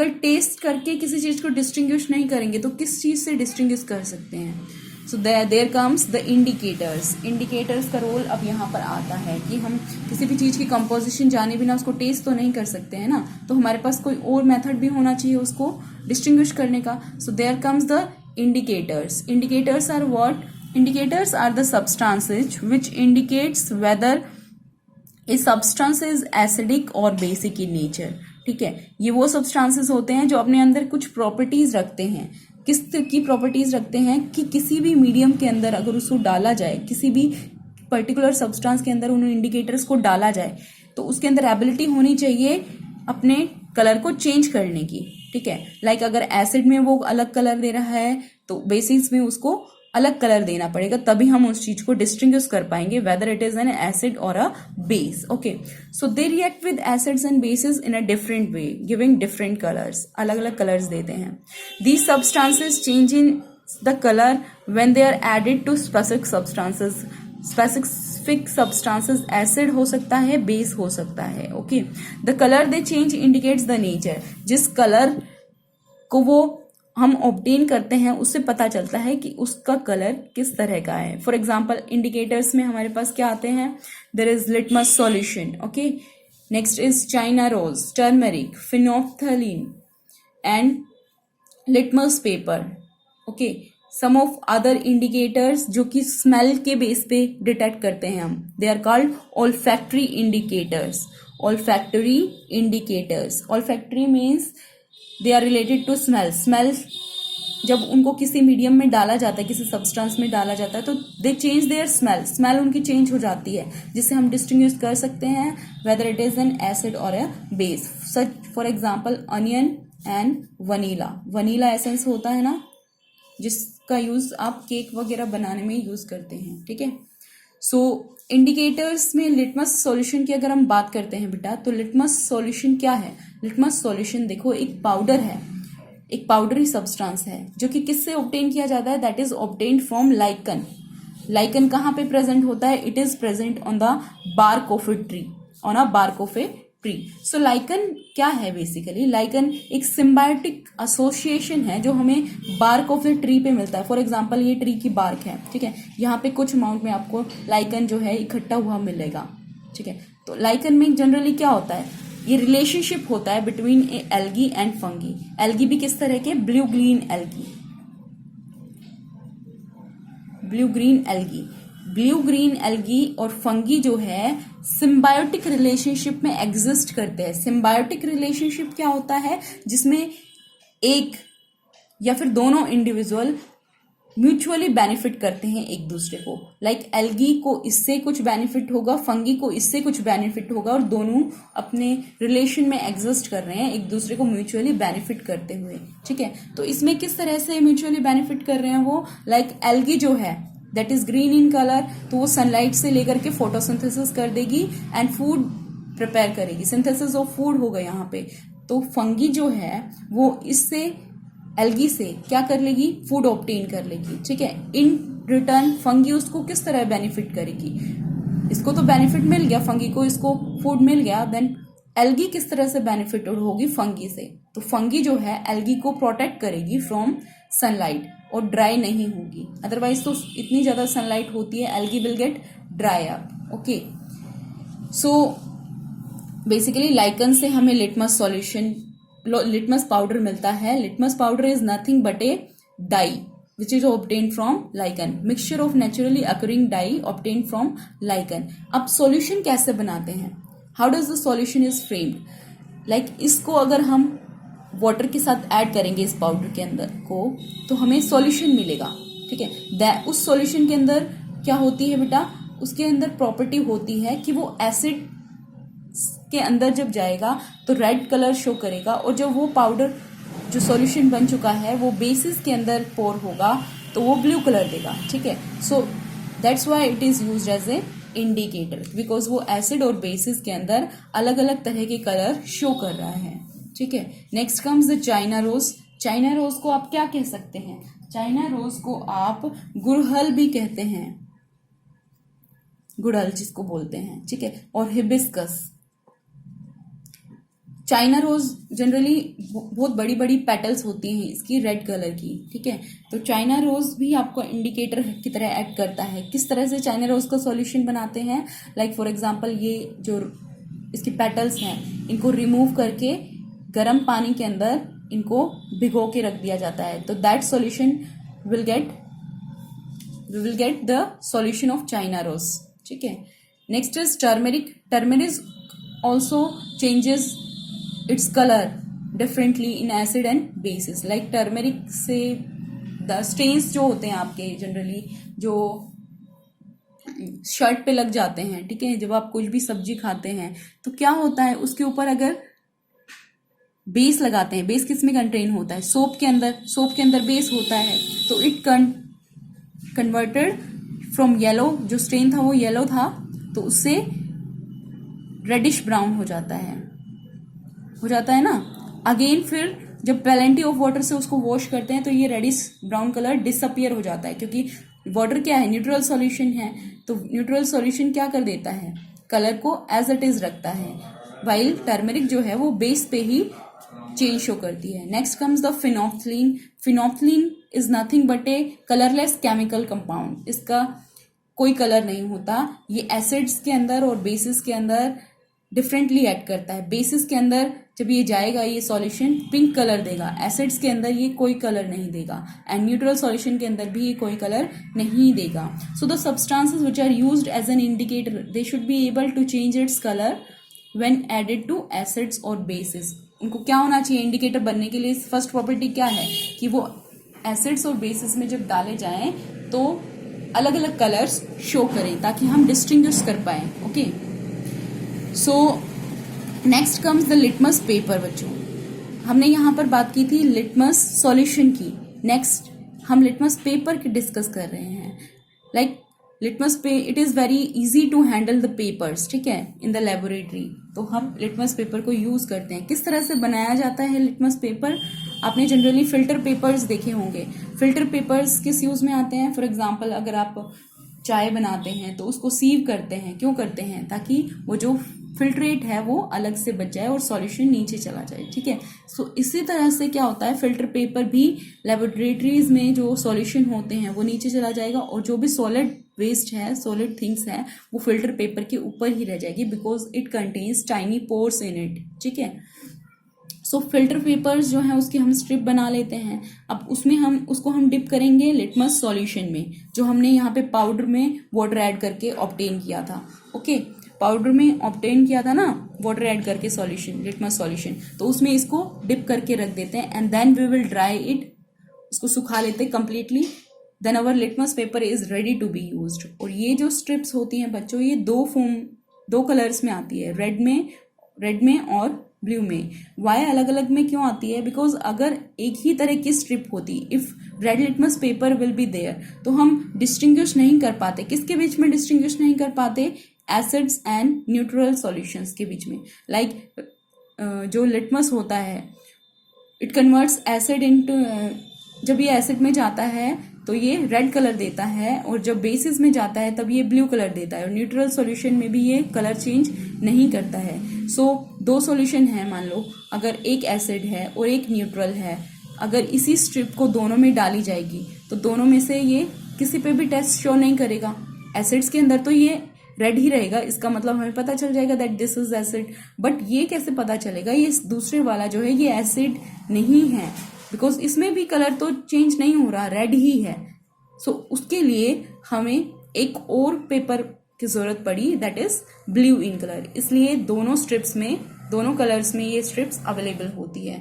अगर टेस्ट करके किसी चीज को डिस्टिंग्विश नहीं करेंगे तो किस चीज से डिस्टिंग्विश कर सकते हैं? So there comes the indicators. Indicators का रोल अब यहाँ पर आता है कि हम किसी भी चीज की कंपोजिशन जाने बिना उसको टेस्ट तो नहीं कर सकते हैं ना, तो हमारे पास कोई और मेथड भी होना चाहिए उसको डिस्टिंग्विश करने का। So there comes the indicators. Indicators are what? Indicators are the substances which indicates whether a substance is acidic or basic in nature. ठीक है, ये वो सब्सटेंसेस होते हैं जो अपने अंदर कुछ प्रॉपर्टीज रखते हैं। किस तरह की प्रॉपर्टीज रखते हैं कि किसी भी मीडियम के अंदर अगर उसको डाला जाए, किसी भी पर्टिकुलर सब्सटेंस के अंदर उन इंडिकेटर्स को डाला जाए तो उसके अंदर एबिलिटी होनी चाहिए अपने कलर को चेंज करने की। ठीक है, लाइक अगर एसिड में वो अलग कलर दे रहा है तो बेसिस में उसको अलग कलर देना पड़ेगा, तभी हम उस चीज को डिस्टिंग्विश कर पाएंगे whether it is an acid और a base. Okay, so they react with acids and bases in a different way giving different colours. अलग अलग कलर्स देते हैं। These substances change in the colour when they are added to specific substances. Specific substances acid हो सकता है, base हो सकता है। Okay, the colour they change indicates the nature. जिस कलर को वो हम ऑब्टेन करते हैं उससे पता चलता है कि उसका कलर किस तरह का है। फॉर एग्जाम्पल इंडिकेटर्स में हमारे पास क्या आते हैं? There is litmus solution. Okay, next is china rose, turmeric, phenolphthalein and litmus paper. Okay, some of other indicators जो कि स्मेल के बेस पे डिटेक्ट करते हैं हम, they are called olfactory indicators. Olfactory indicators, olfactory means they are related to smell. Smell जब उनको किसी मीडियम में डाला जाता है, किसी सब्सटेंस में डाला जाता है तो they change their smell. Smell उनकी चेंज हो जाती है जिससे हम डिस्टिंग्विश कर सकते हैं whether it is an acid और a base. Such for example onion and vanilla. Vanilla essence होता है ना, जिसका यूज आप केक वगैरह बनाने में यूज करते हैं। ठीक है, सो इंडिकेटर्स में लिटमस सॉल्यूशन की अगर हम बात करते हैं बेटा, तो लिटमस सॉल्यूशन क्या है? लिटमस सॉल्यूशन देखो एक पाउडर है, एक पाउडरी सब्सटेंस है जो कि किससे ऑब्टेन किया जाता है? That is obtained from lichen. Lichen कहाँ पे प्रेजेंट होता है? It is present on the bark of a tree, on a bark of a tree. So lichen क्या है? बेसिकली लाइकन एक सिम्बायोटिक एसोसिएशन है जो हमें बार्क ऑफ द ट्री पे मिलता है। फॉर एग्जांपल ये ट्री की बार्क है, ठीक है, यहाँ पे कुछ अमाउंट में आपको लाइकन जो है इकट्ठा हुआ मिलेगा। ठीक है, तो लाइकन में जनरली क्या होता है? ये रिलेशनशिप होता है between A algae and fungi. Algae भी किस तरह के? Blue green algae, blue green algae. Blue green algae और फंगी जो है सिम्बायोटिक रिलेशनशिप में एग्जिस्ट करते हैं। सिम्बायोटिक रिलेशनशिप क्या होता है? जिसमें एक या फिर दोनों इंडिविजुअल म्यूचुअली बेनिफिट करते हैं एक दूसरे को। लाइक एल्गी को इससे कुछ बेनिफिट होगा, फंगी को इससे कुछ बेनिफिट होगा, और दोनों अपने रिलेशन में एग्जिस्ट कर रहे हैं एक दूसरे को म्यूचुअली बेनिफिट करते हुए। ठीक है, तो इसमें किस तरह से म्यूचुअली बेनिफिट कर रहे हैं वो? लाइक एल्गी जो है that is green in colour, तो वो सनलाइट से लेकर के फोटोसिंथेसिस कर देगी एंड फूड प्रिपेयर करेगी। सिंथेसिस ऑफ फूड होगा यहाँ पे। तो फंगी जो है वो इससे एल्गी से क्या कर लेगी? फूड ऑब्टेन कर लेगी। ठीक है, इन रिटर्न फंगी उसको किस तरह बेनिफिट करेगी? इसको तो बेनिफिट मिल गया फंगी को, इसको फूड मिल गया, देन एल्गी किस तरह से बेनिफिटेड होगी? फंगी से। तो फंगी जो है एल्गी को प्रोटेक्ट करेगी फ्रॉम सनलाइट और ड्राई नहीं होगी। अदरवाइज तो इतनी ज्यादा सनलाइट होती है, algae will get dry up. Okay, so basically lichen से हमें लिटमस सॉल्यूशन, लिटमस पाउडर मिलता है। Litmus powder is nothing but a dye which is obtained from lichen, mixture of naturally occurring dye obtained from lichen। अब solution कैसे बनाते हैं? How does the solution is framed? Like इसको अगर हम water के साथ ऐड करेंगे इस पाउडर के अंदर को, तो हमें सॉल्यूशन मिलेगा। ठीक है, उस सॉल्यूशन के अंदर क्या होती है बेटा? उसके अंदर प्रॉपर्टी होती है कि वो एसिड के अंदर जब जाएगा तो रेड कलर शो करेगा, और जब वो पाउडर जो सॉल्यूशन बन चुका है वो बेसिस के अंदर पोर होगा तो वो ब्लू कलर देगा। ठीक है, so that's why it is used as a indicator, because वो एसिड और बेसिस के अंदर अलग अलग तरह के कलर शो कर रहा है। ठीक है, next comes the china rose. China rose को आप क्या कह सकते हैं? चाइना रोज को आप गुड़हल भी कहते हैं, गुड़हल जिसको बोलते हैं। ठीक है, और हिबिस्कस। चाइना रोज जनरली बहुत बड़ी बड़ी पेटल्स होती हैं इसकी रेड कलर की, ठीक है। तो चाइना रोज भी आपको इंडिकेटर की तरह एक्ट करता है। किस तरह से चाइना रोज का सॉल्यूशन बनाते हैं, लाइक फॉर एग्जांपल ये जो इसकी पेटल्स हैं इनको रिमूव करके गर्म पानी के अंदर इनको भिगो के रख दिया जाता है, तो that solution will get the solution of china rose, ठीक है। Next is turmeric. Turmeric also changes its color differently in acid and bases, like turmeric से the stains जो होते हैं आपके जनरली जो शर्ट पे लग जाते हैं, ठीक है, जब आप कुछ भी सब्जी खाते हैं तो क्या होता है उसके ऊपर अगर बेस लगाते हैं, बेस किस में कंटेन होता है, सोप के अंदर बेस होता है, तो इट कन्वर्टेड फ्रॉम येलो, जो स्टेन था वो येलो था तो उससे रेडिश ब्राउन हो जाता है ना। अगेन फिर जब प्लेंटी ऑफ वाटर से उसको वॉश करते हैं तो ये रेडिश ब्राउन कलर डिसअपियर हो जाता है, क्योंकि वाटर क्या है, न्यूट्रल सॉल्यूशन है, तो न्यूट्रल सॉल्यूशन क्या कर देता है, कलर को एज इट इज रखता है, वाइल टर्मरिक जो है वो बेस पे ही चेंज शो करती है। Next comes the phenolphthalein. Phenolphthalein is nothing but A colourless chemical compound. इसका कोई कलर नहीं होता, ये एसिड्स के अंदर और बेसिस के अंदर डिफरेंटली एक्ट करता है। बेसिस के अंदर जब ये जाएगा ये सॉल्यूशन पिंक कलर देगा, एसिड्स के अंदर ये कोई कलर नहीं देगा, एंड न्यूट्रल सॉल्यूशन के अंदर भी ये कोई कलर नहीं देगा। So the substances which are used as an indicator they should be able to change its colour when added to acids और बेसिस। उनको क्या होना चाहिए इंडिकेटर बनने के लिए, फर्स्ट प्रॉपर्टी क्या है कि वो एसिड्स और बेसिस में जब डाले जाएं तो अलग अलग कलर्स शो करें ताकि हम डिस्टिंग्विश कर पाए, okay. So next comes the litmus paper. बच्चों हमने यहाँ पर बात की थी लिटमस सॉल्यूशन की, नेक्स्ट हम लिटमस पेपर की डिस्कस कर रहे हैं। Like litmus it is very easy to handle the papers, ठीक है, इन द लेबोरेटरी। तो हम लिटमस पेपर को यूज करते हैं। किस तरह से बनाया जाता है लिटमस पेपर, आपने जनरली फिल्टर पेपर्स देखे होंगे। फिल्टर पेपर्स किस यूज में आते हैं, फॉर एग्जाम्पल अगर आप चाय बनाते हैं तो उसको सीव करते हैं, क्यों करते हैं, ताकि वो जो फिल्ट्रेट है वो अलग से बच जाए और सॉल्यूशन नीचे चला जाए, ठीक है। सो इसी तरह से क्या होता है, फिल्टर पेपर भी लेबोरेटरीज में जो सॉल्यूशन होते हैं वो नीचे चला जाएगा और जो भी सॉलिड वेस्ट है, सॉलिड थिंग्स है, वो फिल्टर पेपर के ऊपर ही रह जाएगी, because it contains tiny pores in it, ठीक है। सो फिल्टर पेपर्स जो है उसकी हम स्ट्रिप बना लेते हैं। अब उसमें उसको हम डिप करेंगे लिटमस सॉल्यूशन में, जो हमने यहाँ पे पाउडर में वाटर ऐड करके ऑब्टेन किया था, ओके। पाउडर में ऑब्टेन किया था ना वाटर ऐड करके सॉल्यूशन, लिटमस सॉल्यूशन, तो उसमें इसको डिप करके रख देते हैं and then we will dry it, उसको सुखा लेते हैं completely, then our litmus paper is ready to be used. और ये जो स्ट्रिप्स होती हैं बच्चों, ये दो कलर्स में आती है, रेड में और ब्लू में। वाई अलग अलग में क्यों आती है, बिकॉज अगर एक ही तरह की स्ट्रिप होती, if red litmus paper will be there, तो हम डिस्टिंग्विश नहीं कर पाते। किसके बीच में डिस्टिंग्विश नहीं कर पाते, एसिड्स एंड न्यूट्रल सॉल्यूशंस के बीच में। लाइक जो लिटमस होता है इट कन्वर्ट्स एसिड इनटू, जब ये एसिड में जाता है तो ये रेड कलर देता है, और जब बेसिस में जाता है तब ये ब्लू कलर देता है, और न्यूट्रल सॉल्यूशन में भी ये कलर चेंज नहीं करता है। सो दो सॉल्यूशन है, मान लो अगर एक एसिड है और एक न्यूट्रल है, अगर इसी स्ट्रिप को दोनों में डाली जाएगी तो दोनों में से ये किसी पे भी टेस्ट शो नहीं करेगा। एसिड्स के अंदर तो ये रेड ही रहेगा, इसका मतलब हमें पता चल जाएगा that this is acid, but ये कैसे पता चलेगा ये दूसरे वाला जो है ये एसिड नहीं है, बिकॉज इसमें भी कलर तो चेंज नहीं हो रहा, रेड ही है। सो उसके लिए हमें एक और पेपर की जरूरत पड़ी, that is blue in colour. इसलिए दोनों स्ट्रिप्स में, दोनों कलर्स में ये स्ट्रिप्स अवेलेबल होती है।